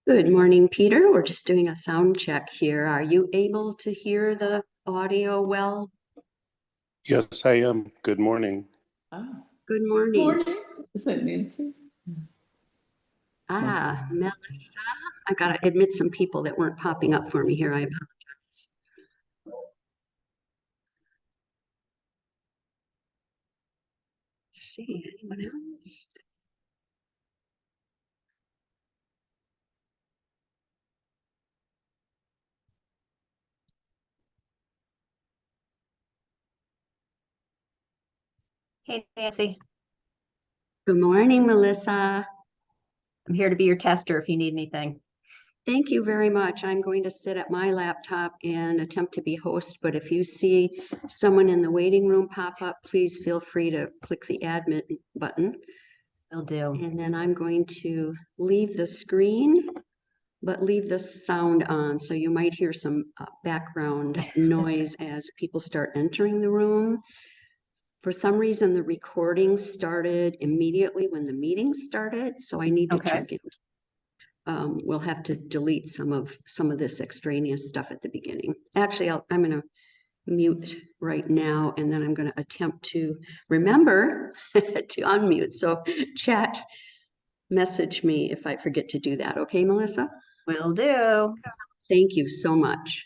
Good morning, Peter. We're just doing a sound check here. Are you able to hear the audio well? Yes, I am. Good morning. Good morning. Morning. Is that Nancy? Melissa. I got to admit some people that weren't popping up for me here. I apologize. Let's see, anyone else? Hey, Nancy. Good morning, Melissa. I'm here to be your tester if you need anything. Thank you very much. I'm going to sit at my laptop and attempt to be host, but if you see someone in the waiting room pop up, please feel free to click the admit button. Will do. And then I'm going to leave the screen, but leave the sound on. So you might hear some background noise as people start entering the room. For some reason, the recording started immediately when the meeting started, so I need to check it. We'll have to delete some of this extraneous stuff at the beginning. Actually, I'm going to mute right now, and then I'm going to attempt to remember to unmute. So chat, message me if I forget to do that. Okay, Melissa? Will do. Thank you so much.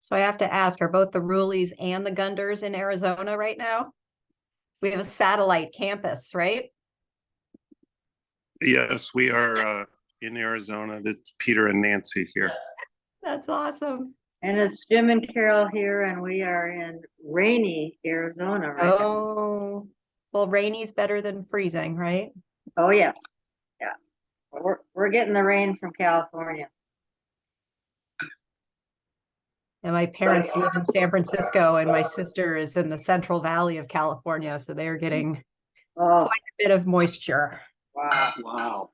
So I have to ask, are both the Ruleys and the Gunders in Arizona right now? We have a satellite campus, right? Yes, we are in Arizona. That's Peter and Nancy here. That's awesome. And it's Jim and Carol here, and we are in rainy Arizona right now. Oh, well, rainy's better than freezing, right? Oh, yes. Yeah. We're getting the rain from California. And my parents live in San Francisco, and my sister is in the Central Valley of California, so they're getting quite a bit of moisture. Wow. Wow.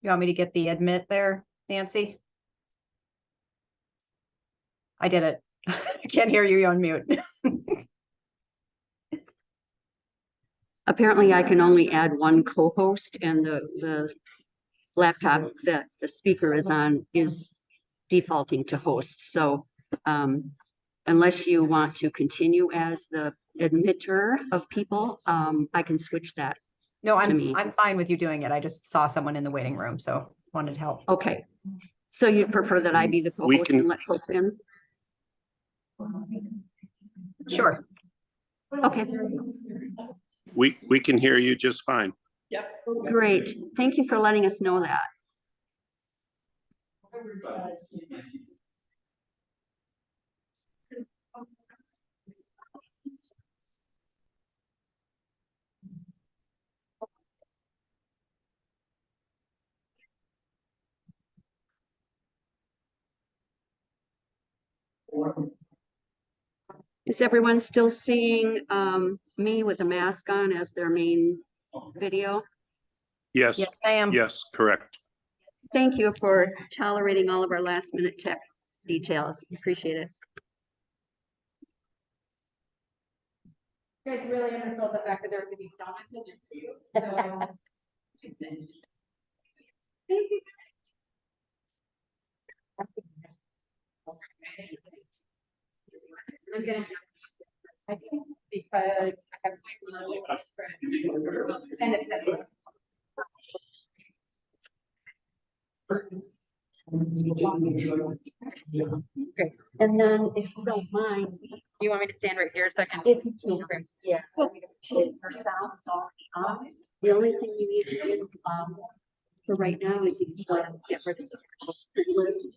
You want me to get the admit there, Nancy? I did it. I can't hear you, you're on mute. Apparently I can only add one co-host, and the laptop that the speaker is on is defaulting to host. So unless you want to continue as the admitter of people, I can switch that. No, To me. I'm fine with you doing it. I just saw someone in the waiting room, so wanted to help. Okay. So you prefer that I be the We co-host can- and let folks in? Sure. Okay, We can hear you just fine. great. Thank you for letting us know that. Is everyone still seeing me with a mask on as their main video? Yes, Yes, I am. yes, correct. Thank you for tolerating all of our last minute tech details. Appreciate it. You guys really undersold the fact that there was gonna be donuts in it too, so. I'm gonna have a second because I have my really best friend. And it's Okay, and then if you don't mind, You want me to stand right here so I can? if you can, yeah, I would appreciate your sound is already on. The only thing you need to do, for right now is you can get rid of the list.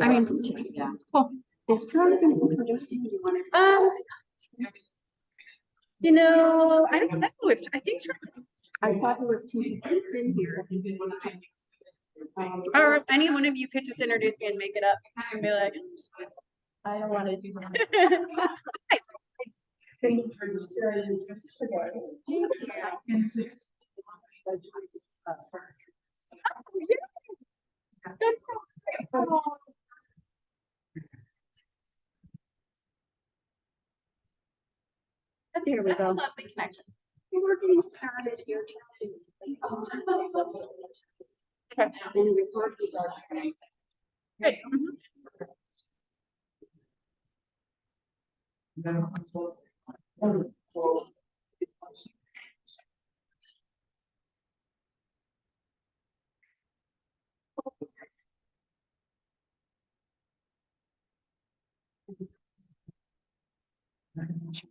I mean, Yeah. cool. Is Charlie going to introduce you? You want to? You know, I don't know if, I think. I thought it was too deep in here. Or any one of you could just introduce me and make it up and be like. I don't want to do that. Thank you for sharing this today. That's so great. There we go. Love the connection. We're getting started here. Okay. And the recordings are. Great.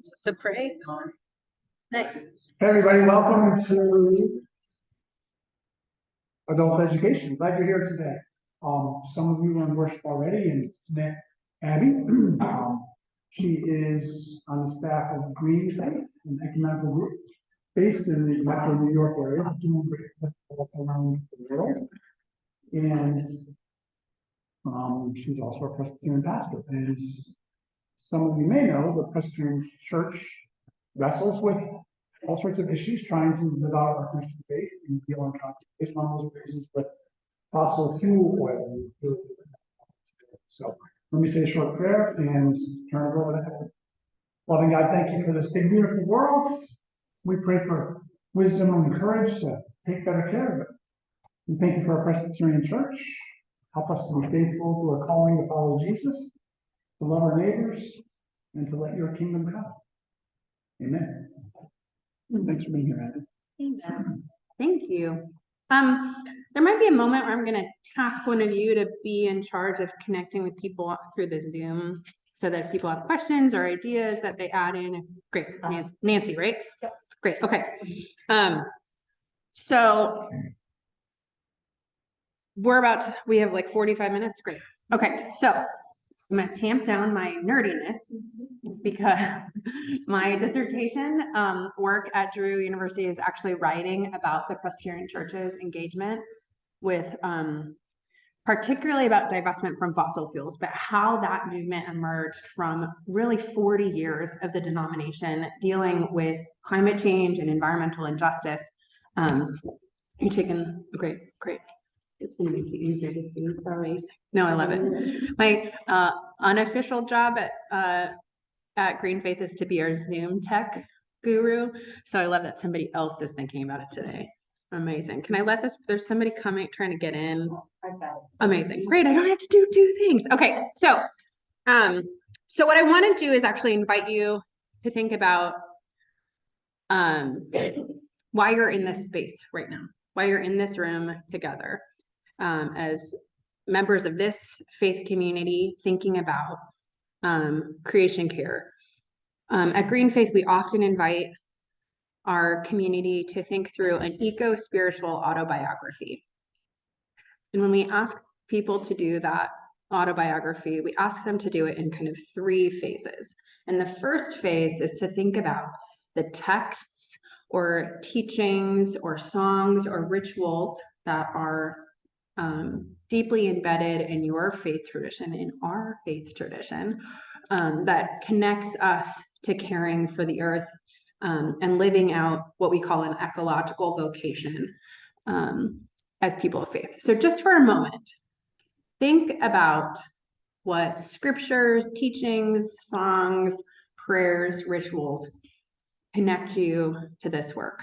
So pray. Nice. Hey, everybody, welcome to Adult Education. Glad you're here today. Some of you are in worship already and met Abby. She is on the staff of Green Faith, an ecumenical group based in the Metro New York area, doing great work around the world. And she's also a Presbyterian pastor. And some of you may know the Presbyterian Church wrestles with all sorts of issues trying to develop our Christian faith and deal in conflict. One of those reasons with fossil fuel oil. So let me say a short prayer and turn it over to heaven. Loving God, thank you for this big, beautiful world. We pray for wisdom and courage to take better care of it. We thank you for our Presbyterian Church. Help us to be faithful to our calling to follow Jesus, to love our neighbors, and to let your kingdom come. Amen. Thanks for being here, Andy. Thank you. There might be a moment where I'm gonna task one of you to be in charge of connecting with people through the Zoom so that if people have questions or ideas that they add in. Great, Nancy, right? Yep. Great, okay. So we have like 45 minutes, great. Okay, so I'm gonna tamp down my nerdiness because my dissertation work at Drew University is actually writing about the Presbyterian Church's engagement with particularly about divestment from fossil fuels, but how that movement emerged from really 40 years of the denomination dealing with climate change and environmental injustice You taking, great, great. It's gonna make it easier to see, sorry. No, I love it. My unofficial job at Green Faith is to be our Zoom tech guru. So I love that somebody else is thinking about it today. Amazing. Can I let this, there's somebody coming, trying to get in. Amazing. Great. I don't have to do two things. Okay. So what I want to do is actually invite you to think about why you're in this space right now, why you're in this room together as members of this faith community thinking about creation care. At Green Faith, we often invite our community to think through an eco-spiritual autobiography. And when we ask people to do that autobiography, we ask them to do it in kind of 3 phases. And the first phase is to think about the texts or teachings or songs or rituals that are deeply embedded in your faith tradition, in our faith tradition, that connects us to caring for the earth and living out what we call an ecological vocation as people of faith. So just for a moment, think about what scriptures, teachings, songs, prayers, rituals connect you to this work.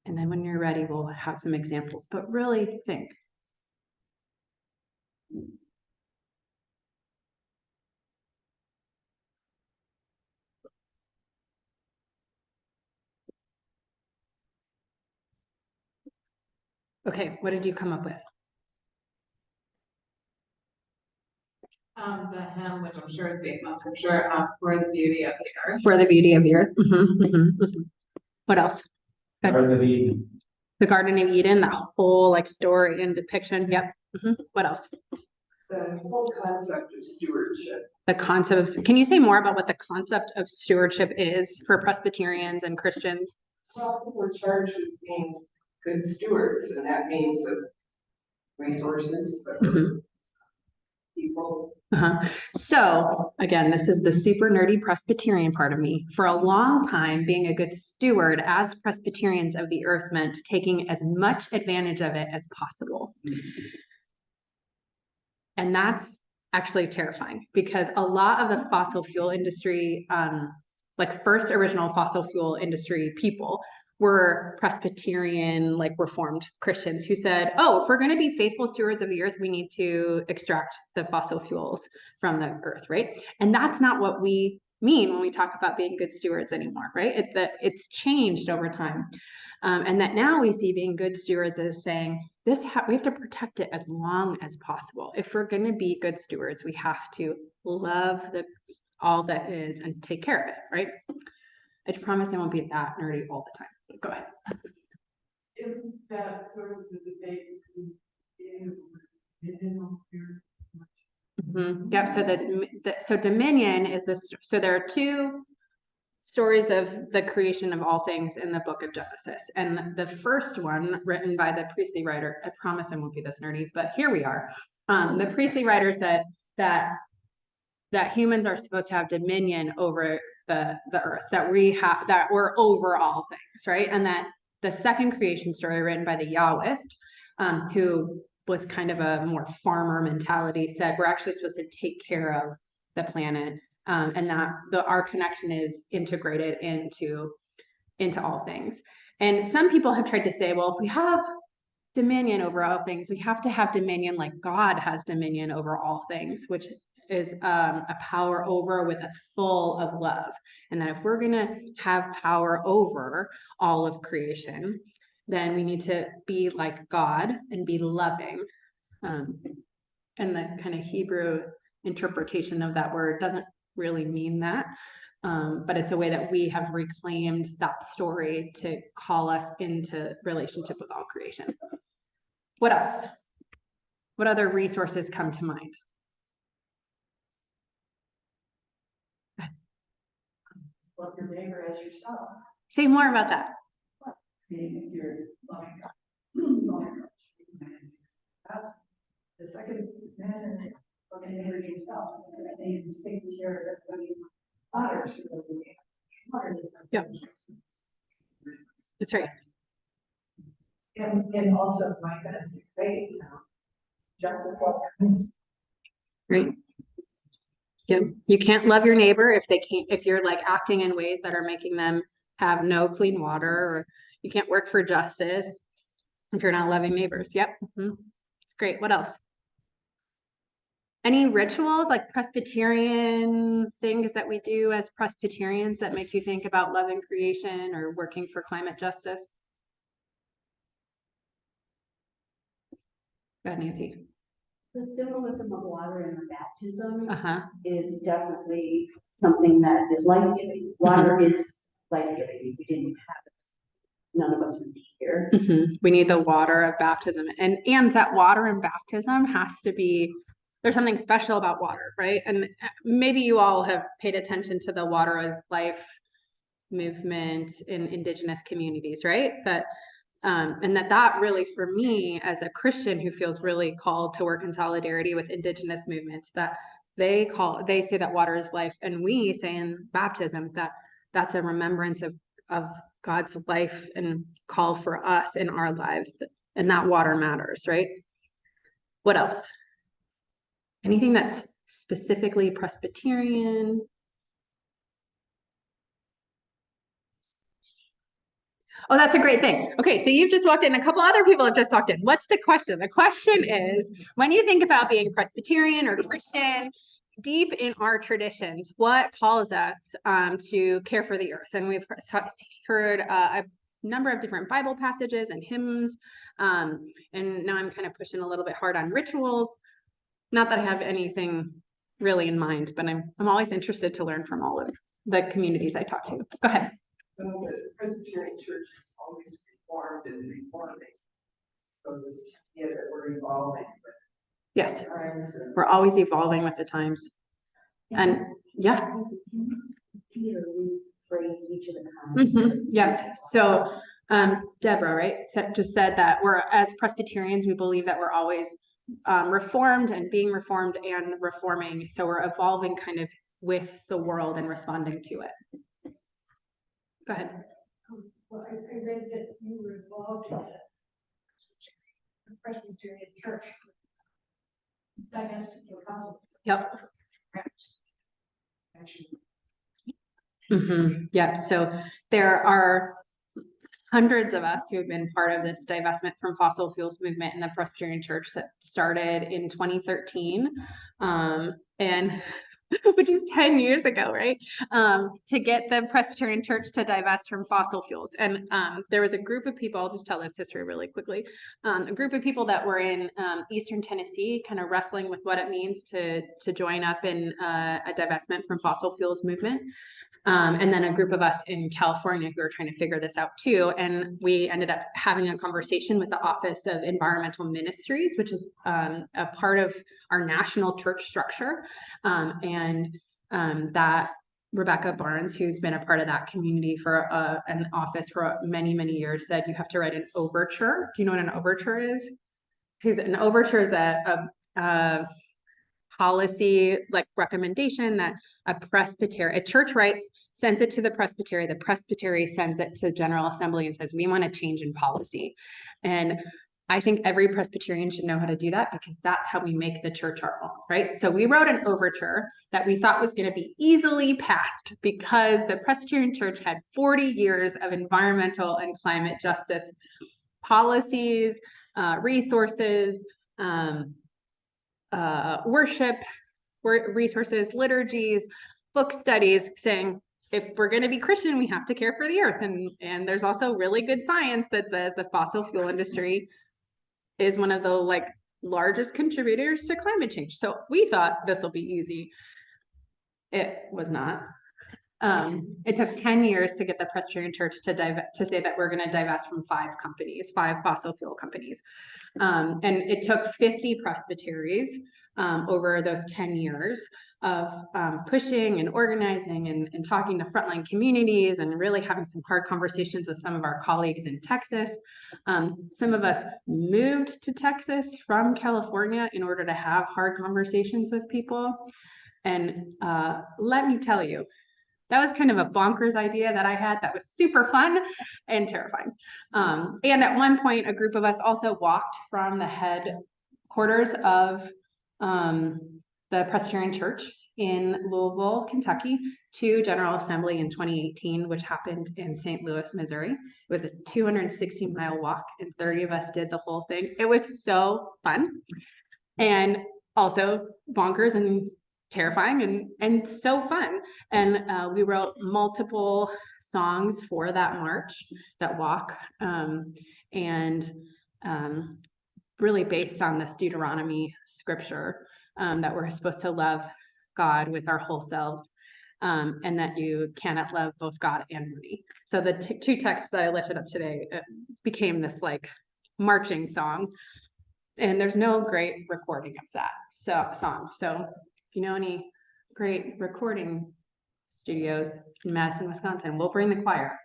And then when you're ready, we'll have some examples, but really think. Okay, what did you come up with? The hymn, which I'm sure is based on scripture, for the beauty of the earth. For the beauty of the earth. What else? Good. Garden of Eden. The Garden of Eden, that whole like story and depiction. Yep. What else? The whole concept of stewardship. The concept of, can you say more about what the concept of stewardship is for Presbyterians and Christians? Well, we're charged with being good stewards, and that means of resources, people. So again, this is the super nerdy Presbyterian part of me. For a long time, being a good steward as Presbyterians of the earth meant taking as much advantage of it as possible. And that's actually terrifying because a lot of the fossil fuel industry, like first original fossil fuel industry people were Presbyterian, like Reformed Christians who said, oh, if we're going to be faithful stewards of the earth, we need to extract the fossil fuels from the earth, right? And that's not what we mean when we talk about being good stewards anymore, right? It's changed over time. And that now we see being good stewards as saying, we have to protect it as long as possible. If we're going to be good stewards, we have to love all that is and take care of it, right? I promise I won't be that nerdy all the time. Go ahead. Isn't that sort of the debate between Yep. So dominion is this. So there are 2 stories of the creation of all things in the book of Genesis. And the first one, written by the priestly writer, I promise I won't be this nerdy, but here we are. The priestly writer said that humans are supposed to have dominion over the earth, that we're over all things, right? And that the second creation story written by the Yahwist, who was kind of a more farmer mentality, said we're actually supposed to take care of the planet. And that our connection is integrated into all things. And some people have tried to say, well, if we have dominion over all things, we have to have dominion like God has dominion over all things, which is a power over that's full of love. And that if we're going to have power over all of creation, then we need to be like God and be loving. And the kind of Hebrew interpretation of that word doesn't really mean that, but it's a way that we have reclaimed that story to call us into relationship with all creation. What else? What other resources come to mind? love your neighbor as yourself. Say more about that. Being your loving God. The second man is loving your neighbor as yourself. That means taking care of everybody's daughters. Yeah. That's right. And also, my goodness, say, justice outcomes. Right. Yep. You can't love your neighbor if you're like acting in ways that are making them have no clean water, or you can't work for justice if you're not loving neighbors. Yep. It's great. What else? Any rituals like Presbyterian things that we do as Presbyterians that make you think about loving creation or working for climate justice? Go ahead, Nancy. The symbolism of water in the baptism Uh-huh. is definitely something that is life-giving. Water is life-giving. If we didn't have it, none of us would be here. We need the water of baptism, and that water in baptism has to be, there's something special about water, right? And maybe you all have paid attention to the Water is Life movement in Indigenous communities, right? And that really, for me as a Christian who feels really called to work in solidarity with Indigenous movements, that they say that water is life, and we say in baptism that that's a remembrance of God's life and call for us in our lives, and that water matters, right? What else? Anything that's specifically Presbyterian? Oh, that's a great thing. Okay, so you've just walked in. A couple other people have just walked in. What's the question? The question is, when you think about being Presbyterian or Christian, deep in our traditions, what calls us to care for the earth? And we've heard a number of different Bible passages and hymns. And now I'm kind of pushing a little bit hard on rituals. Not that I have anything really in mind, but I'm always interested to learn from all of the communities I talk to. Go ahead. Well, the Presbyterian Church is always reformed and reforming. So this idea that we're evolving with Yes, times and we're always evolving with the times. And yes. Peter, rephrase each of the comments. Yes. So Deborah, right, just said that we're, as Presbyterians, we believe that we're always reformed and being reformed and reforming. So we're evolving kind of with the world and responding to it. Go ahead. Well, I read that you were involved in the Presbyterian Church. Divested your fossil. Yep. Yep. So there are hundreds of us who have been part of this divestment from fossil fuels movement in the Presbyterian Church that started in 2013. And which is 10 years ago, right? To get the Presbyterian Church to divest from fossil fuels. And there was a group of people, I'll just tell this history really quickly, a group of people that were in Eastern Tennessee kind of wrestling with what it means to join up in a divestment from fossil fuels movement. And then a group of us in California who are trying to figure this out too. And we ended up having a conversation with the Office of Environmental Ministries, which is a part of our national church structure. That Rebecca Barnes, who's been a part of that community for an office for many, many years, said you have to write an overture. Do you know what an overture is? Because an overture is a policy like recommendation that a church writes, sends it to the presbytery sends it to General Assembly and says, we want a change in policy. And I think every Presbyterian should know how to do that, because that's how we make the church our own, right? So we wrote an overture that we thought was going to be easily passed because the Presbyterian Church had 40 years of environmental and climate justice policies, resources, worship resources, liturgies, book studies, saying if we're going to be Christian, we have to care for the earth. And there's also really good science that says the fossil fuel industry is one of the largest contributors to climate change. So we thought this will be easy. It was not. It took 10 years to get the Presbyterian Church to say that we're going to divest from 5 fossil fuel companies. And it took 50 presbyteries over those 10 years of pushing and organizing and talking to frontline communities and really having some hard conversations with some of our colleagues in Texas. Some of us moved to Texas from California in order to have hard conversations with people. And let me tell you, that was kind of a bonkers idea that I had that was super fun and terrifying. And at one point, a group of us also walked from the headquarters of the Presbyterian Church in Louisville, Kentucky, to General Assembly in 2018, which happened in St. Louis, Missouri. It was a 260-mile walk, and 30 of us did the whole thing. It was so fun and also bonkers and terrifying and so fun. And we wrote multiple songs for that march, that walk, and really based on this Deuteronomy scripture, that we're supposed to love God with our whole selves, and that you cannot love both God and money. So the two texts that I lifted up today became this like marching song, and there's no great recording of that song. So if you know any great recording studios in Madison, Wisconsin, we'll bring the choir.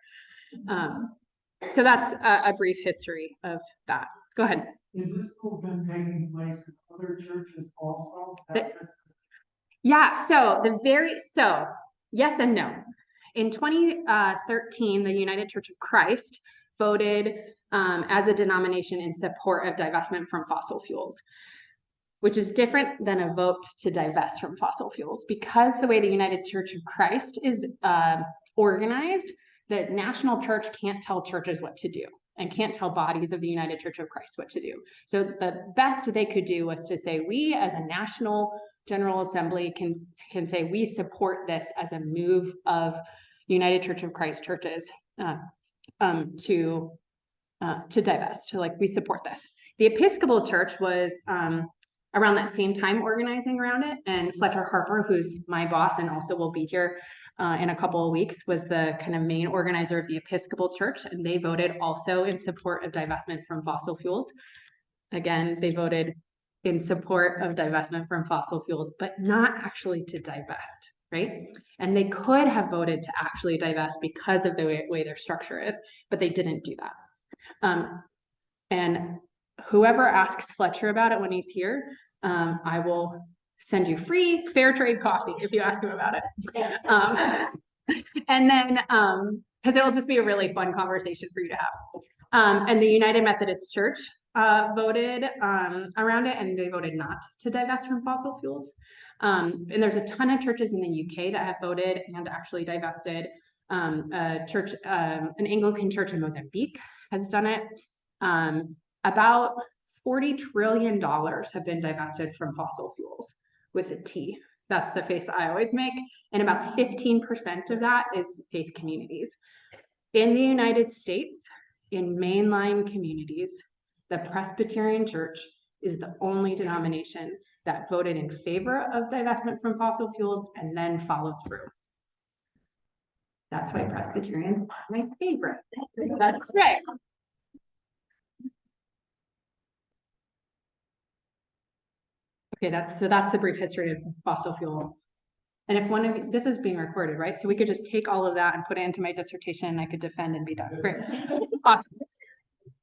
So that's a brief history of that. Go ahead. Is this been taking place in other churches also? Yeah, so yes and no. In 2013, the United Church of Christ voted as a denomination in support of divestment from fossil fuels, which is different than a vote to divest from fossil fuels. Because the way the United Church of Christ is organized, the national church can't tell churches what to do and can't tell bodies of the United Church of Christ what to do. So the best they could do was to say, we as a national General Assembly can say we support this as a move of United Church of Christ churches to divest, like we support this. The Episcopal Church was around that same time organizing around it, and Fletcher Harper, who's my boss and also will be here in a couple of weeks, was the kind of main organizer of the Episcopal Church, and they voted also in support of divestment from fossil fuels. Again, they voted in support of divestment from fossil fuels, but not actually to divest, right? And they could have voted to actually divest because of the way their structure is, but they didn't do that. And whoever asks Fletcher about it when he's here, I will send you free fair trade coffee if you ask him about it. And then, because it'll just be a really fun conversation for you to have. And the United Methodist Church voted around it, and they voted not to divest from fossil fuels. And there's a ton of churches in the UK that have voted and actually divested. An Anglican church in Mozambique has done it. About $40 trillion have been divested from fossil fuels with a T. That's the face I always make. And about 15% of that is faith communities. In the United States, in mainline communities, the Presbyterian Church is the only denomination that voted in favor of divestment from fossil fuels and then followed through. That's why Presbyterians are my favorite. That's right. Okay, that's the brief history of fossil fuel. And if one of you, this is being recorded, right? So we could just take all of that and put it into my dissertation and I could defend and be done. Great. Awesome.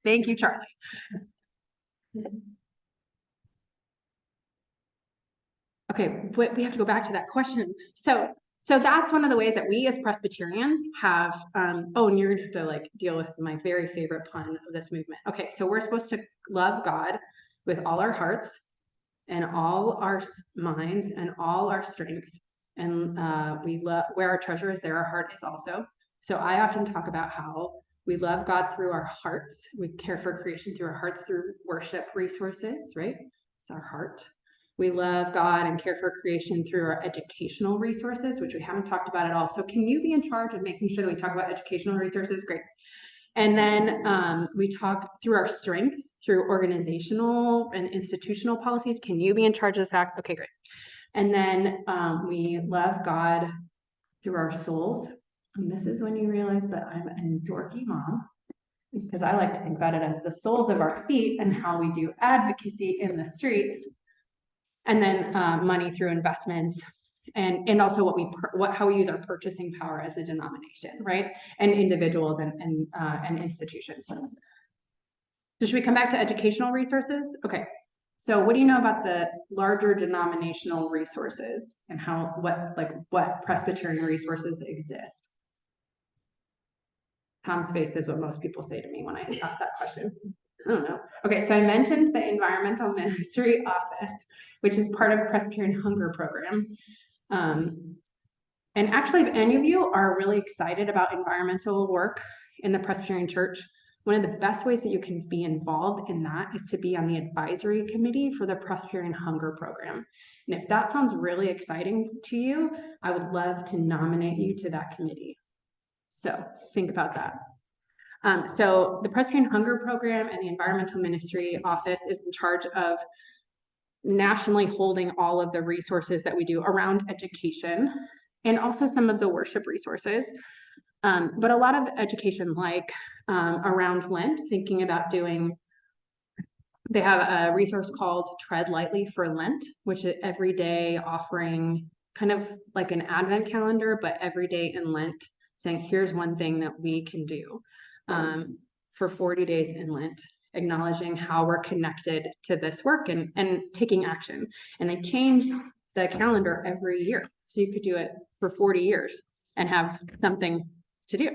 Thank you, Charlie. Okay, but we have to go back to that question. So that's one of the ways that we as Presbyterians have, oh, and you're gonna have to like deal with my very favorite pun of this movement. Okay, so we're supposed to love God with all our hearts and all our minds and all our strength. And we love, where our treasure is, there our heart is also. So I often talk about how we love God through our hearts. We care for creation through our hearts, through worship resources, right? It's our heart. We love God and care for creation through our educational resources, which we haven't talked about at all. So can you be in charge of making sure that we talk about educational resources? Great. And then we talk through our strength, through organizational and institutional policies. Can you be in charge of the fact? Okay, great. And then we love God through our souls. And this is when you realize that I'm a dorky mom, is because I like to think about it as the soles of our feet and how we do advocacy in the streets. And then money through investments, and also how we use our purchasing power as a denomination, right? And individuals and institutions. So should we come back to educational resources? Okay, So what do you know about the larger denominational resources and what Presbyterian resources exist? Tom's face is what most people say to me when I ask that question. I don't know. Okay, so I mentioned the Environmental Ministry Office, which is part of Presbyterian Hunger Program. And actually, if any of you are really excited about environmental work in the Presbyterian Church, one of the best ways that you can be involved in that is to be on the advisory committee for the Presbyterian Hunger Program. And if that sounds really exciting to you, I would love to nominate you to that committee. So think about that. So the Presbyterian Hunger Program and the Environmental Ministry Office is in charge of nationally holding all of the resources that we do around education and also some of the worship resources. But a lot of education, like around Lent, thinking about doing, they have a resource called Tread Lightly for Lent, which is every day offering kind of like an advent calendar, but every day in Lent saying, here's one thing that we can do for 40 days in Lent, acknowledging how we're connected to this work and taking action. And they change the calendar every year. So you could do it for 40 years and have something to do.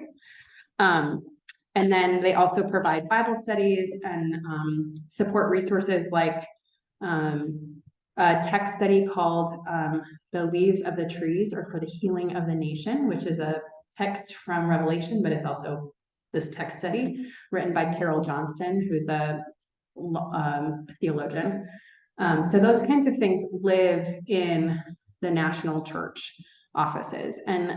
And then they also provide Bible studies and support resources like a text study called The Leaves of the Trees, or For the Healing of the Nation, which is a text from Revelation, but it's also this text study written by Carol Johnston, who's a theologian. So those kinds of things live in the national church offices. And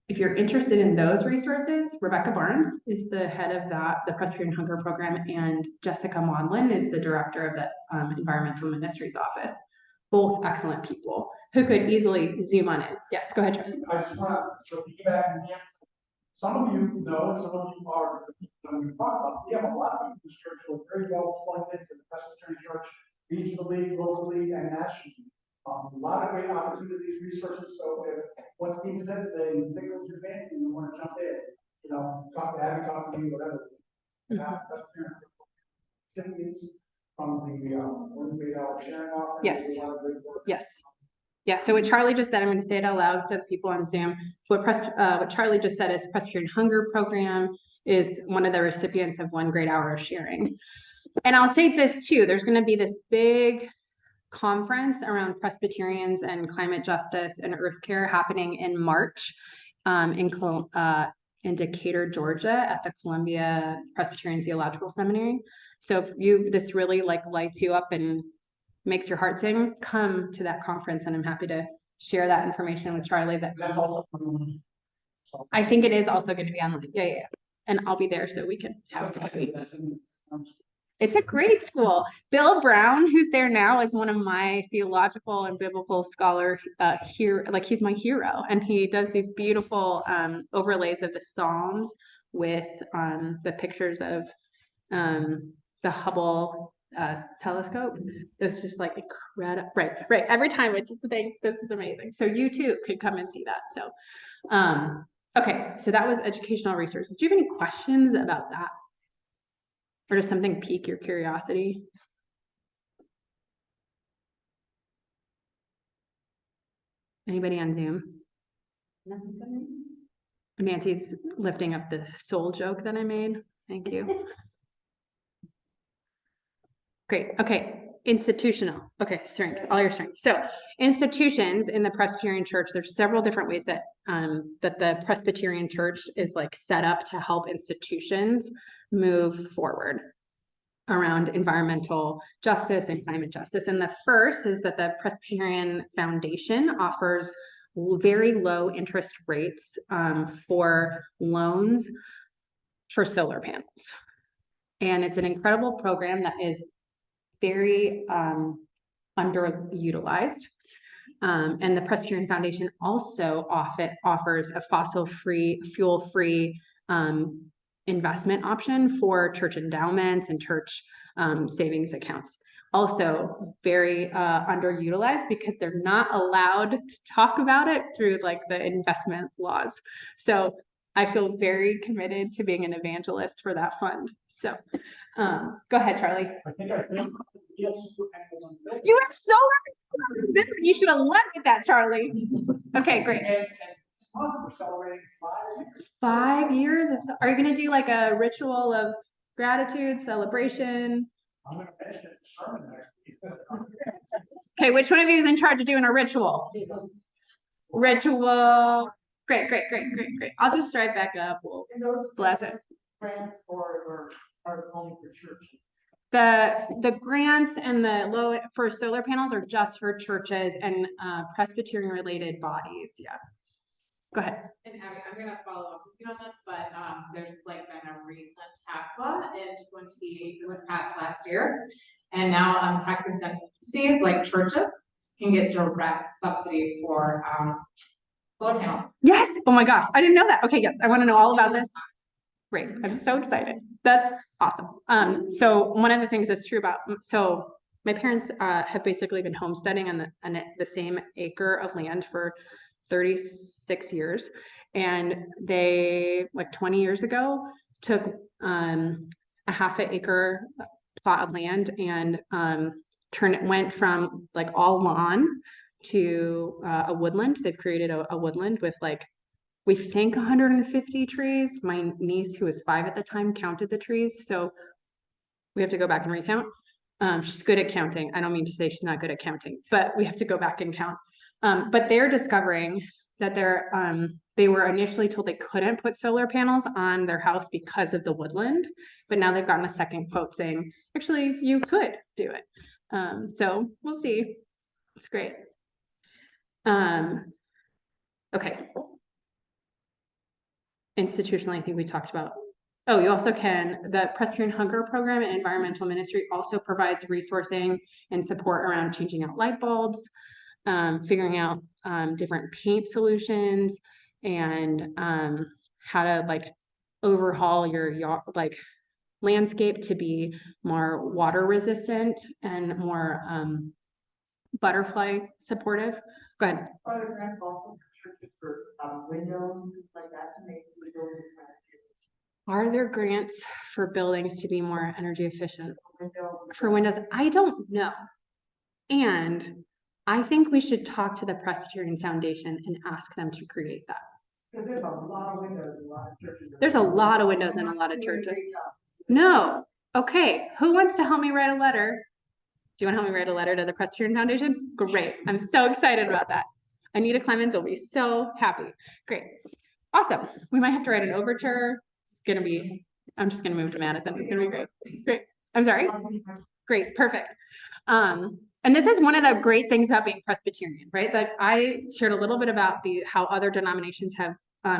if you're interested in those resources, Rebecca Barnes is the head of the Presbyterian Hunger Program, and Jessica Maudlin is the director of the Environmental Ministries Office. Both excellent people who could easily zoom on in. Yes, go ahead, Charlie. I just want to piggyback on that. Some of you know, and some of you are, when we talk about, we have a lot of people in this church who are very well plugged into the Presbyterian Church, regionally, locally, and nationally. A lot of great opportunities, resources. So if what's being said today, you think it was your fancy, you want to jump in, talk to Abby, talk to me, whatever. Recipients from the $1 sharing offer. Yes. Yes. Yeah, so what Charlie just said, I'm going to say it out loud so that people on Zoom. What Charlie just said is Presbyterian Hunger Program is one of the recipients of 1 great hour of sharing. And I'll say this too, there's going to be this big conference around Presbyterians and climate justice and earth care happening in March in Decatur, Georgia at the Columbia Presbyterian Theological Seminary. So if this really lights you up and makes your heart sing, come to that conference, and I'm happy to share that information with Charlie. That's also, I think it is also going to be online. Yeah. And I'll be there so we can have coffee. It's a great school. Bill Brown, who's there now, is one of my theological and biblical scholar here. Like, he's my hero, and he does these beautiful overlays of the Psalms with the pictures of the Hubble telescope. It's just like incredible. Right. Every time I just think this is amazing. So you too could come and see that. So, okay. So that was educational resources. Do you have any questions about that? Or does something pique your curiosity? Anybody on Zoom? Nancy's lifting up the soul joke that I made. Thank you. Great. Okay. Institutional. Okay. Strength. All your strengths. So institutions in the Presbyterian Church, there's several different ways that that the Presbyterian Church is set up to help institutions move forward around environmental justice and climate justice. And the first is that the Presbyterian Foundation offers very low interest rates for loans for solar panels. And it's an incredible program that is very underutilized. And the Presbyterian Foundation also offers a fossil-free, fuel-free investment option for church endowments and church savings accounts. Also very underutilized because they're not allowed to talk about it through the investment laws. So I feel very committed to being an evangelist for that fund. So Go ahead, Charlie. I think I filmed, we have super panels on the You have so much. You should have led with that, Charlie. Okay, great. And this month we're celebrating 5 years. 5 years of, are you gonna do like a ritual of gratitude, celebration? I'm gonna mention it in sermon next week. Okay, which one of you is in charge of doing a ritual? Ritual. Great, great, great, great, great. I'll just drive back up. We'll And those bless it. grants are only for church. The grants and the low for solar panels are just for churches and Presbyterian related bodies. Yeah. Go ahead. And Abby, I'm gonna follow up with you on this, but there's like been a recent tax law in it was passed last year. And now tax exempt entities like churches can get direct subsidy for solar panels. Yes. Oh my gosh. I didn't know that. Okay. Yes. I want to know all about this. Great. I'm so excited. That's awesome. So one of the things that's true about, so my parents have basically been homesteading on the same acre of land for 36 years. And they, like 20 years ago, took a half an acre plot of land and went from like all lawn to a woodland. They've created a woodland with like, we think 150 trees. My niece, who was 5 at the time, counted the trees. So we have to go back and recount. She's good at counting. I don't mean to say she's not good at counting, but we have to go back and count. But they're discovering that they were initially told they couldn't put solar panels on their house because of the woodland, but now they've gotten a second quote saying, actually, you could do it. So we'll see. It's great. Okay. Institutionally, I think we talked about. Oh, you also can, the Presbyterian Hunger Program and Environmental Ministry also provides resourcing and support around changing out light bulbs, figuring out different paint solutions, and how to like overhaul your like landscape to be more water resistant and more butterfly supportive. Go ahead. Are there grants also for churches for windows and things like that to make the buildings Are there grants for buildings to be more energy efficient? windows? For windows, I don't know. And I think we should talk to the Presbyterian Foundation and ask them to create that. Because there's a lot of windows in a lot of churches. There's a lot of windows in a lot of churches. No. Okay. Who wants to help me write a letter? Do you want to help me write a letter to the Presbyterian Foundation? Great. I'm so excited about that. Anita Clemens will be so happy. Great. Awesome. We might have to write an overture. It's going to be, I'm just going to move to Madison. It's going to be great. Great. I'm sorry. Great. Perfect. And this is one of the great things about being Presbyterian, right? That I shared a little bit about how other denominations have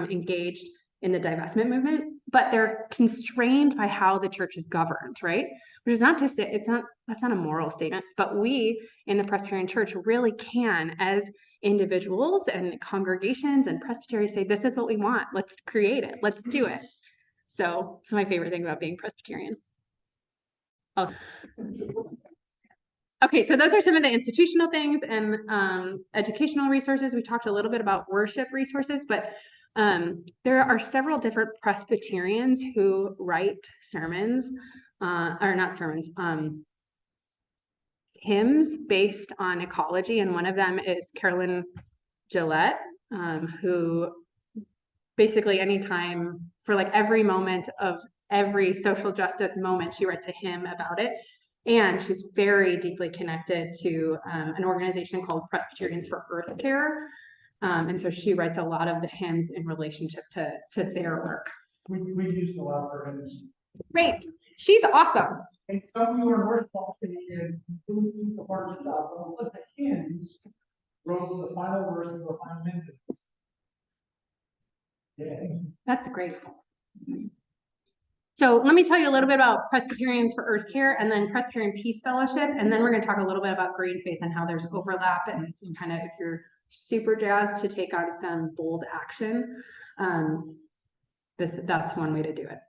engaged in the divestment movement, but they're constrained by how the church is governed, right? Which is not to say, that's not a moral statement, but we in the Presbyterian Church really can, as individuals and congregations and presbyteries, say, this is what we want. Let's create it. Let's do it. So it's my favorite thing about being Presbyterian. Okay, so those are some of the institutional things and educational resources. We talked a little bit about worship resources, but there are several different Presbyterians who write sermons, or not sermons, hymns based on ecology. And one of them is Carolyn Gillette, who basically anytime for like every moment of every social justice moment, she writes a hymn about it. And she's very deeply connected to an organization called Presbyterians for Earth Care. And so she writes a lot of the hymns in relationship to their work. We used a lot of her hymns. Great. She's awesome. And some of you are more qualified in doing the hard stuff, but the list of hymns wrote the final verse of the final hymn. Yeah. That's great. So let me tell you a little bit about Presbyterians for Earth Care and then Presbyterian Peace Fellowship. And then we're going to talk a little bit about green faith and how there's overlap and kind of if you're super jazzed to take on some bold action, that's one way to do it.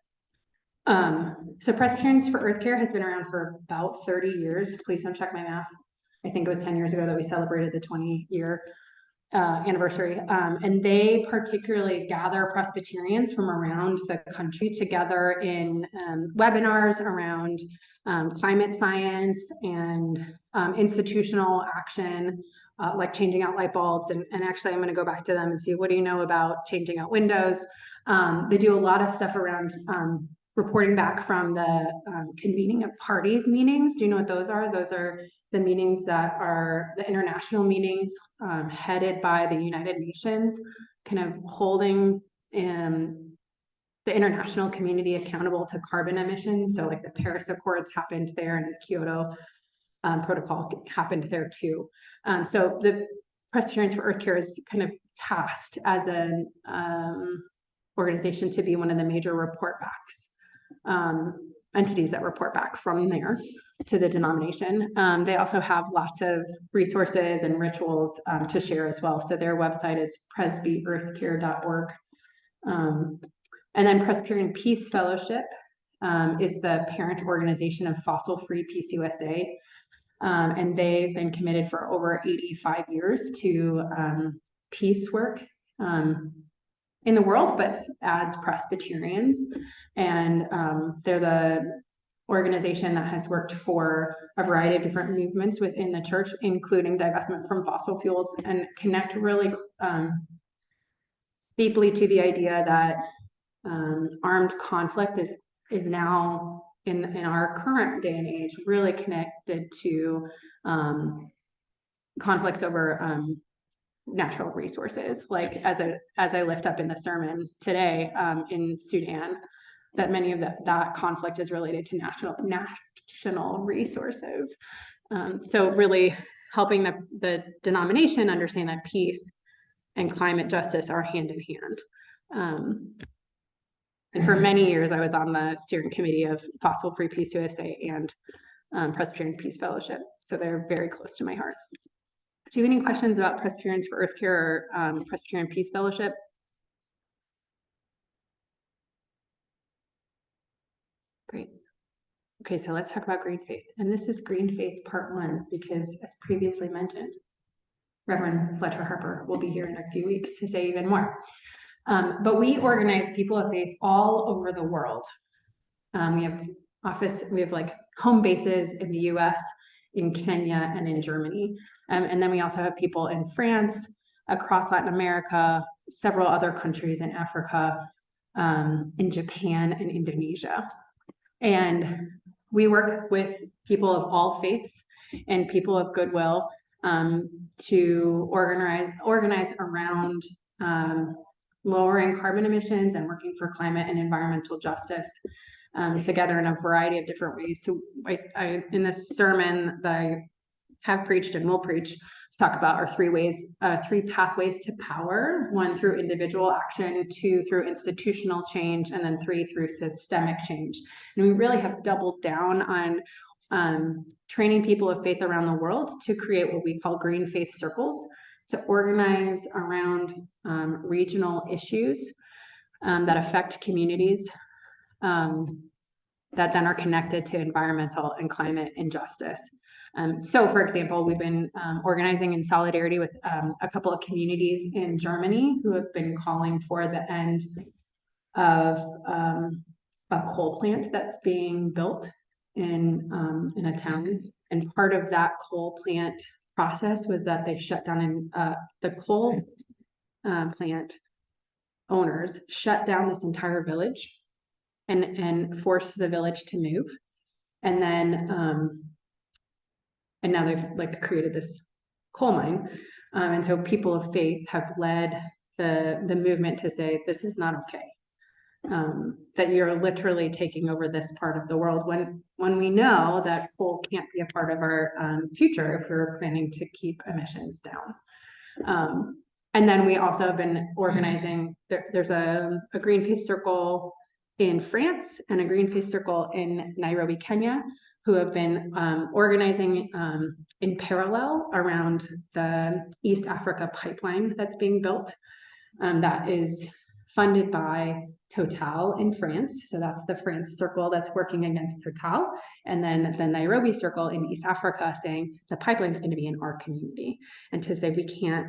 So Presbyterians for Earth Care has been around for about 30 years. Please don't check my math. I think it was 10 years ago that we celebrated the 20-year anniversary. And they particularly gather Presbyterians from around the country together in webinars around climate science and institutional action, like changing out light bulbs. And actually, I'm going to go back to them and see, what do you know about changing out windows? They do a lot of stuff around reporting back from the convening of parties meetings. Do you know what those are? Those are the meetings that are the international meetings headed by the United Nations, kind of holding the international community accountable to carbon emissions. So like the Paris Accords happened there, and the Kyoto Protocol happened there too. So the Presbyterians for Earth Care is kind of tasked as an organization to be one of the major report backs, entities that report back from there to the denomination. They also have lots of resources and rituals to share as well. So their website is presbyearthcare.org. And then Presbyterian Peace Fellowship is the parent organization of Fossil Free Peace USA. And they've been committed for over 85 years to peace work in the world, but as Presbyterians. And they're the organization that has worked for a variety of different movements within the church, including divestment from fossil fuels, and connect really deeply to the idea that armed conflict is now in our current day and age really connected to conflicts over natural resources. Like as I lift up in the sermon today in Sudan, that many of that conflict is related to national resources. So really helping the denomination understand that peace and climate justice are hand in hand. And for many years, I was on the steering committee of Fossil Free Peace USA and Presbyterian Peace Fellowship. So they're very close to my heart. Do you have any questions about Presbyterians for Earth Care or Presbyterian Peace Fellowship? Great. Okay, so let's talk about Green Faith. And this is Green Faith Part 1, because as previously mentioned, Reverend Fletcher Harper will be here in a few weeks to say even more. But we organize people of faith all over the world. We have like home bases in the US, in Kenya, and in Germany. And then we also have people in France, across Latin America, several other countries in Africa, in Japan and Indonesia. And we work with people of all faiths and people of goodwill to organize around lowering carbon emissions and working for climate and environmental justice together in a variety of different ways. So in this sermon that I have preached and will preach, talk about our three pathways to power: 1 through individual action, 2 through institutional change, and then 3 through systemic change. And we really have doubled down on training people of faith around the world to create what we call Green Faith Circles, to organize around regional issues that affect communities that then are connected to environmental and climate injustice. So, for example, we've been organizing in solidarity with a couple of communities in Germany who have been calling for the end of a coal plant that's being built in a town. And part of that coal plant process was that they shut down the coal plant owners shut down this entire village and forced the village to move. And then and now they've like created this coal mine. And so people of faith have led the movement to say, this is not okay. That you're literally taking over this part of the world when we know that coal can't be a part of our future if we're planning to keep emissions down. And then we also have been organizing, there's a Green Faith Circle in France and a Green Faith Circle in Nairobi, Kenya, who have been organizing in parallel around the East Africa pipeline that's being built. That is funded by Total in France. So that's the France circle that's working against Total. And then the Nairobi circle in East Africa saying the pipeline is going to be in our community, and to say we can't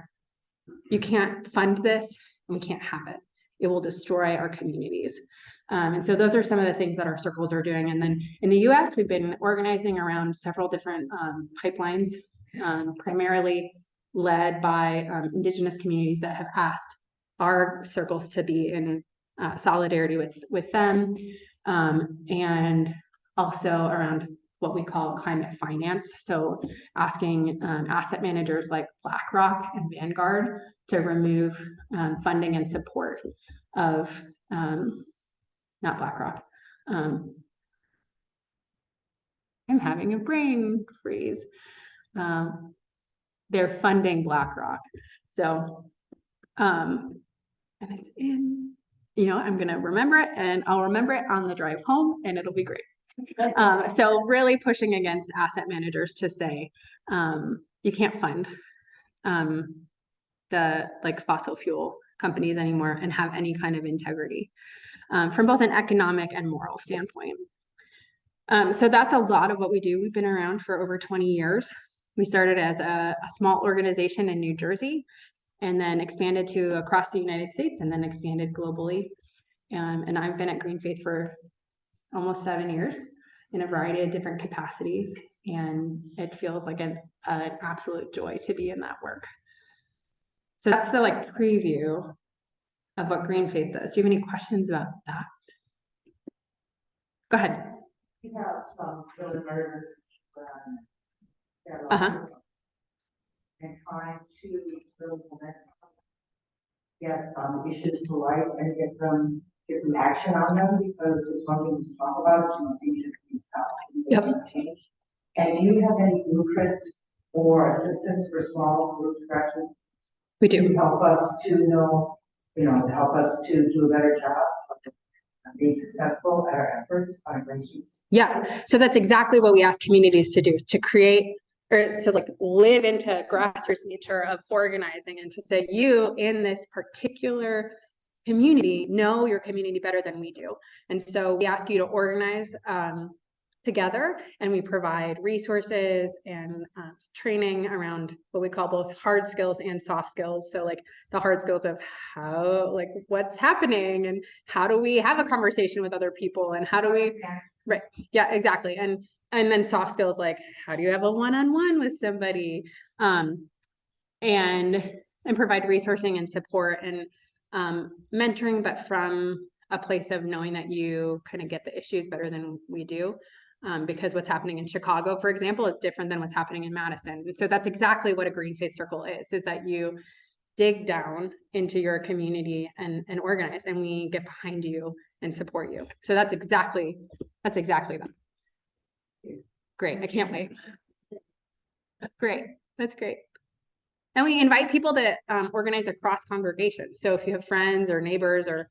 you can't fund this and we can't have it. It will destroy our communities. And so those are some of the things that our circles are doing. And then in the US, we've been organizing around several different pipelines, primarily led by Indigenous communities that have asked our circles to be in solidarity with them, and also around what we call climate finance. So asking asset managers like BlackRock and Vanguard to remove funding and support of, not BlackRock. I'm having a brain freeze. They're funding BlackRock. So, and it's in, I'm going to remember it, and I'll remember it on the drive home, and it'll be great. So really pushing against asset managers to say, you can't fund the fossil fuel companies anymore and have any kind of integrity from both an economic and moral standpoint. So that's a lot of what we do. We've been around for over 20 years. We started as a small organization in New Jersey and then expanded to across the United States and then expanded globally. And I've been at Green Faith for almost 7 years in a variety of different capacities. And it feels like an absolute joy to be in that work. So that's the preview of what Green Faith does. Do you have any questions about that? Go ahead. You have some really murder and trying to build momentum, get issues to light and get some action on them, because it's one thing to talk about, it's one thing to be stopped. Yep. And do you have any blueprints or assistance for small groups of grassroots? We do. To help us to know, to help us to do a better job of being successful at our efforts on grassroots? Yeah, so that's exactly what we ask communities to do, is to create or to live into grassroots nature of organizing and to say, you in this particular community know your community better than we do. And so we ask you to organize together, and we provide resources and training around what we call both hard skills and soft skills. So the hard skills of how, what's happening and how do we have a conversation with other people and how do we, right. Yeah, exactly. And then soft skills, how do you have a one-on-one with somebody, and provide resourcing and support and mentoring, but from a place of knowing that you kind of get the issues better than we do. Because what's happening in Chicago, for example, is different than what's happening in Madison. And so that's exactly what a Green Faith Circle is that you dig down into your community and organize, and we get behind you and support you. So that's exactly that. Great, I can't wait. Great, that's great. And we invite people to organize across congregations. So if you have friends or neighbors or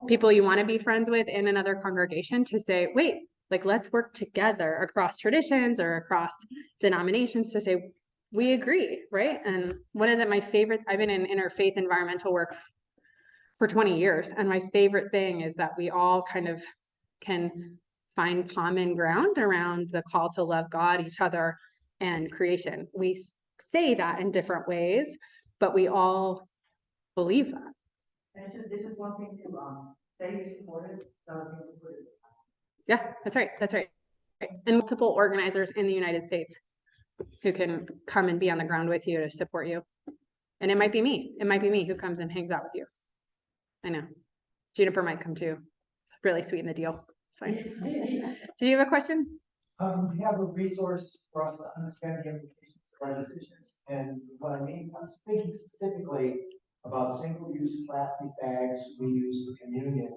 people you want to be friends with in another congregation, to say, wait, let's work together across traditions or across denominations to say, we agree, right? And one of my favorite, I've been in interfaith environmental work for 20 years. And my favorite thing is that we all kind of can find common ground around the call to love God, each other, and creation. We say that in different ways, but we all believe that. And this is one thing to say you support it, another thing to put it. Yeah, that's right. That's right. And multiple organizers in the United States who can come and be on the ground with you to support you. And it might be me. It might be me who comes and hangs out with you. I know. Juniper might come too. Really sweeten the deal. It's fine. Did you have a question? We have a resource for us to understand the implications of our decisions. And what I mean, I'm thinking specifically about single-use plastic bags we use for communion.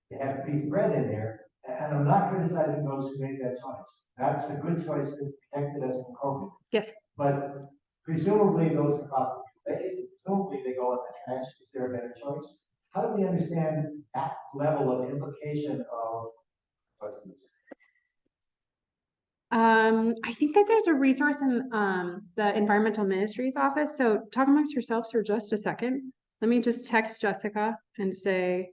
They have a piece of bread in there. And I'm not criticizing those who made that choice. That's a good choice because it protected us from COVID. Yes. But presumably those are possible waste. Presumably they go in the trash. Is there a better choice? How do we understand that level of implication of choices? I think that there's a resource in the environmental ministries office. So talk amongst yourselves for just a second. Let me just text Jessica and say,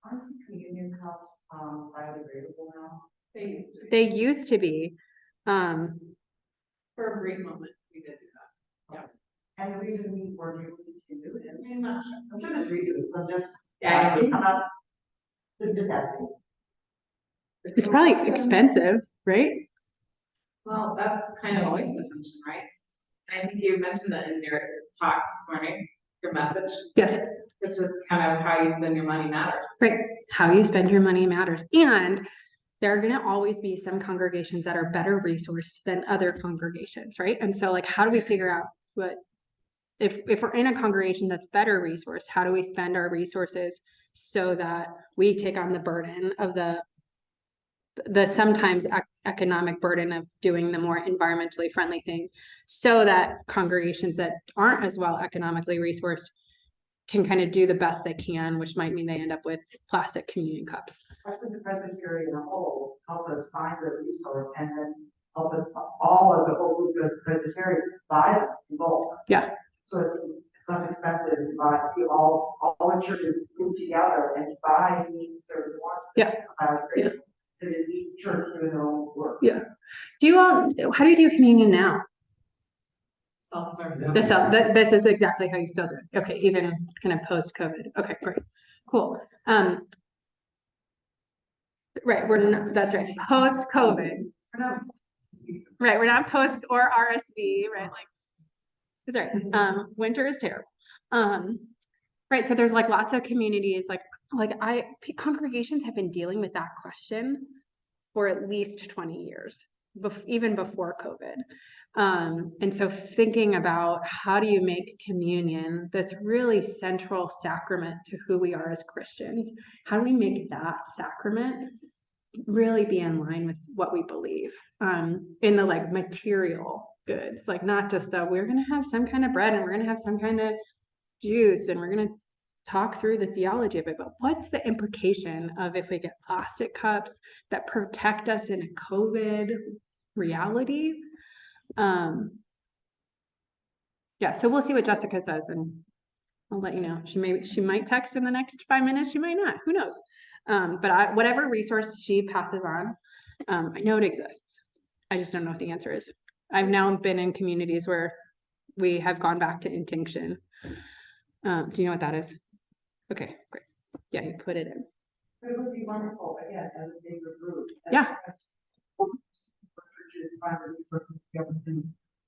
Aren't the communion cups biodegradable now? they used to be. For a brief moment, we did do that. Yeah. And the reason we weren't able to continue, and I'm not sure, I'm sure there's reasons, I'm just. Yeah. I'm not- just asking. It's probably expensive, right? Well, that's kind of always the tension, right? I think you mentioned that in your talk this morning, your message, Yes. which is kind of how you spend your money matters. Right. How you spend your money matters. And there are going to always be some congregations that are better resourced than other congregations, right? And so like, how do we figure out what, if we're in a congregation that's better resourced, how do we spend our resources so that we take on the burden of the sometimes economic burden of doing the more environmentally friendly thing, so that congregations that aren't as well economically resourced can kind of do the best they can, which might mean they end up with plastic communion cups. Especially the Presbyterian as a whole, help us find the resource and then help us all as a whole group as Presbyterian buy them in bulk. Yeah. So it's less expensive to buy, if you all the churches group together and buy these certain ones. Yeah. Yeah. So that each church doing their own work. Yeah. Do you all, how do you do communion now? Self-serve. This is exactly how you still do it. Okay, even kind of post-COVID. Okay, great. Cool. Right, we're not, that's right. Post-COVID. Right, we're not post or RSV, right? Like, that's right. Winter is terrible. Right, so there's like lots of communities, congregations have been dealing with that question for at least 20 years, even before COVID. And so thinking about how do you make communion this really central sacrament to who we are as Christians? How do we make that sacrament really be in line with what we believe in the like material goods, like not just we're going to have some kind of bread and we're going to have some kind of juice and we're going to talk through the theology of it, but what's the implication of if we get plastic cups that protect us in a COVID reality? Yeah, so we'll see what Jessica says and I'll let you know. She might text in the next 5 minutes, she might not, who knows? But whatever resource she passes on, I know it exists. I just don't know what the answer is. I've now been in communities where we have gone back to intinction. Do you know what that is? Okay, great. Yeah, you put it in. It would be wonderful, again, as a bigger group. Yeah.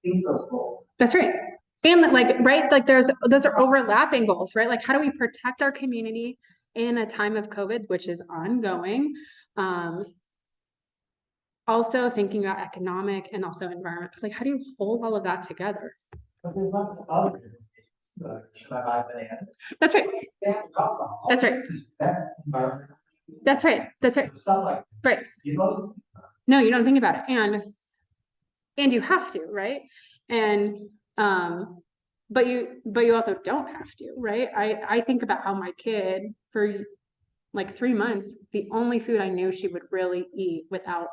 Meet those goals. That's right. And like, right, like those are overlapping goals, right? Like how do we protect our community in a time of COVID, which is ongoing? Also thinking about economic and also environment, like how do you hold all of that together? But there's lots of other should I buy bananas? That's right. They have to come from all That's right. places. That environment. That's right. That's right. Stuff like that. Right. You know. No, you don't think about it. And you have to, right? And but you also don't have to, right? I think about how my kid for like 3 months, the only food I knew she would really eat without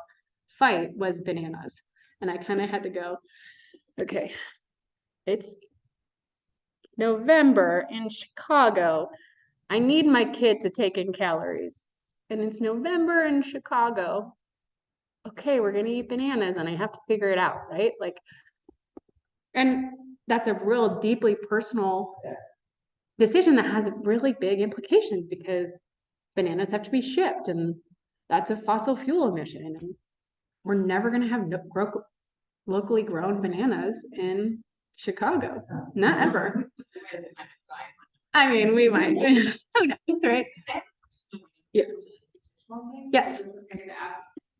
fight was bananas. And I kind of had to go, okay, it's November in Chicago. I need my kid to take in calories. And it's November in Chicago. Okay, we're gonna eat bananas and I have to figure it out, right? Like, and that's a real deeply personal decision that has really big implications because bananas have to be shipped and that's a fossil fuel emission. And we're never gonna have locally grown bananas in Chicago, not ever. I mean, we might, who knows, right? Yeah. Yes.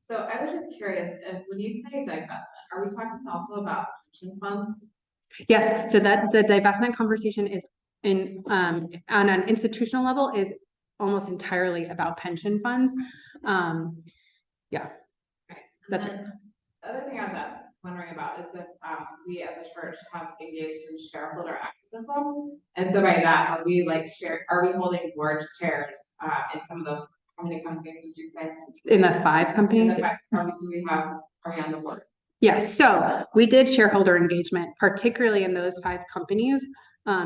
So I was just curious, when you say divestment, are we talking also about pension funds? Yes, so that the divestment conversation is on an institutional level is almost entirely about pension funds. Yeah, that's right. The other thing I was wondering about is if we as a church have engaged in shareholder activism, and so by that, are we holding board chairs in some of those? How many companies did you say? In the 5 companies? Are we on the board? Yes, so we did shareholder engagement, particularly in those 5 companies,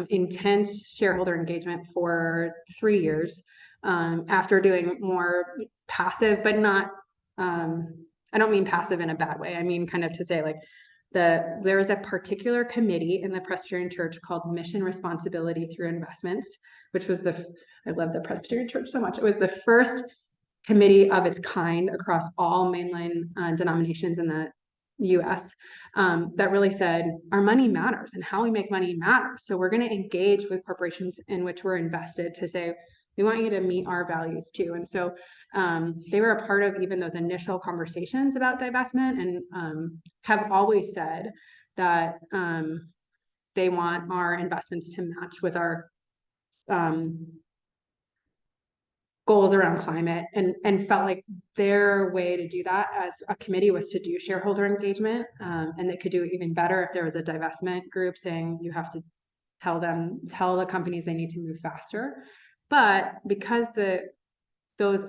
intense shareholder engagement for 3 years, after doing more passive, but not, I don't mean passive in a bad way. I mean, kind of to say like there is a particular committee in the Presbyterian Church called Mission Responsibility Through Investments, which was I love the Presbyterian Church so much. It was the first committee of its kind across all mainline denominations in the US that really said our money matters and how we make money matters. So we're going to engage with corporations in which we're invested to say, we want you to meet our values too. And so they were a part of even those initial conversations about divestment and have always said that they want our investments to match with our goals around climate, and felt like their way to do that as a committee was to do shareholder engagement. And they could do it even better if there was a divestment group saying you have to tell the companies they need to move faster. But because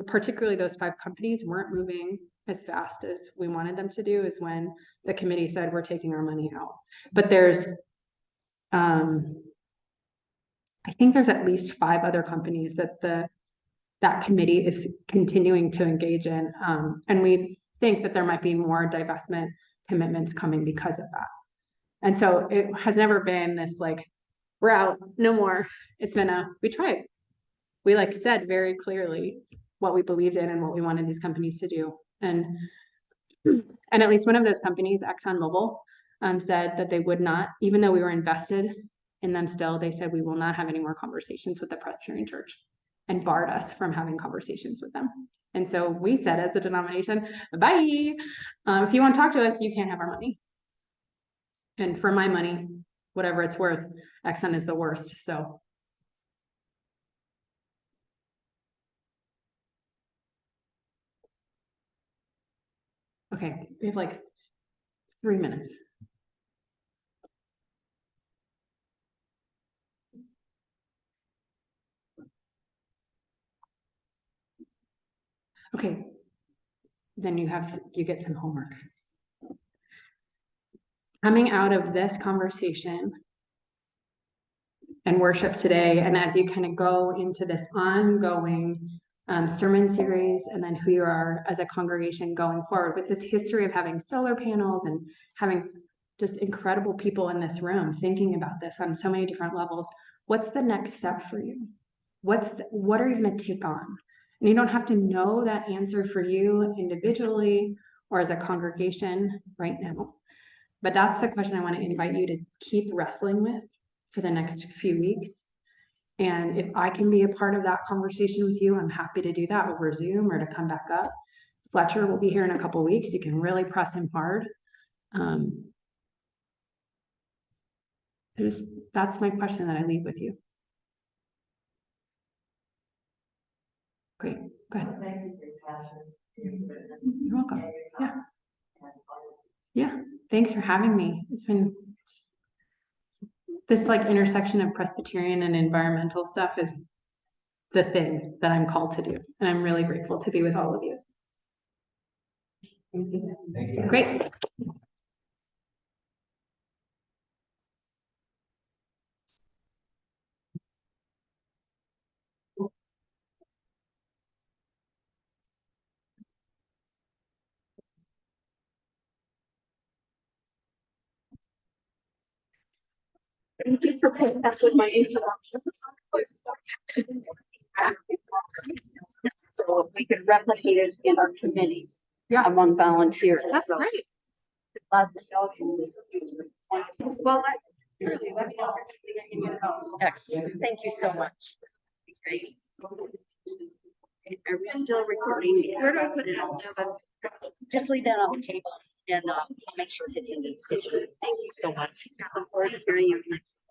particularly those 5 companies weren't moving as fast as we wanted them to do, is when the committee said we're taking our money out. But there's I think there's at least 5 other companies that committee is continuing to engage in. And we think that there might be more divestment commitments coming because of that. And so it has never been this like, we're out, no more. It's been we tried. We said very clearly what we believed in and what we wanted these companies to do. And at least one of those companies, ExxonMobil, said that they would not, even though we were invested in them still, they said we will not have any more conversations with the Presbyterian Church, and barred us from having conversations with them. And so we said as a denomination, bye. If you want to talk to us, you can't have our money. And for my money, whatever it's worth, Exxon is the worst. So. Okay, we have 3 minutes. Okay, then you get some homework. Coming out of this conversation and worship today, and as you kind of go into this ongoing sermon series, and then who you are as a congregation going forward with this history of having solar panels and having just incredible people in this room thinking about this on so many different levels, what's the next step for you? What are you going to take on? And you don't have to know that answer for you individually or as a congregation right now. But that's the question I want to invite you to keep wrestling with for the next few weeks. And if I can be a part of that conversation with you, I'm happy to do that over Zoom or to come back up. Fletcher will be here in a couple of weeks. You can really press him hard. That's my question that I leave with you. Great, go ahead. Thank you for your passion. You're welcome. Yeah. Yeah, thanks for having me. It's been this intersection of Presbyterian and environmental stuff is the thing that I'm called to do. And I'm really grateful to be with all of you. Thank you. Thank you. Great. Thank you for putting up with my interruptions. So we could replicate it in our committees. Yeah. Among volunteers. That's So great. lots of those in this. Well, truly, let me know if there's anything I can get about. Excellent. Thank you so much. Great. Are we still recording? Where do I put it? Just leave that on the table and I'll make sure it hits in the picture. Thank you so much. I look forward to hearing you next.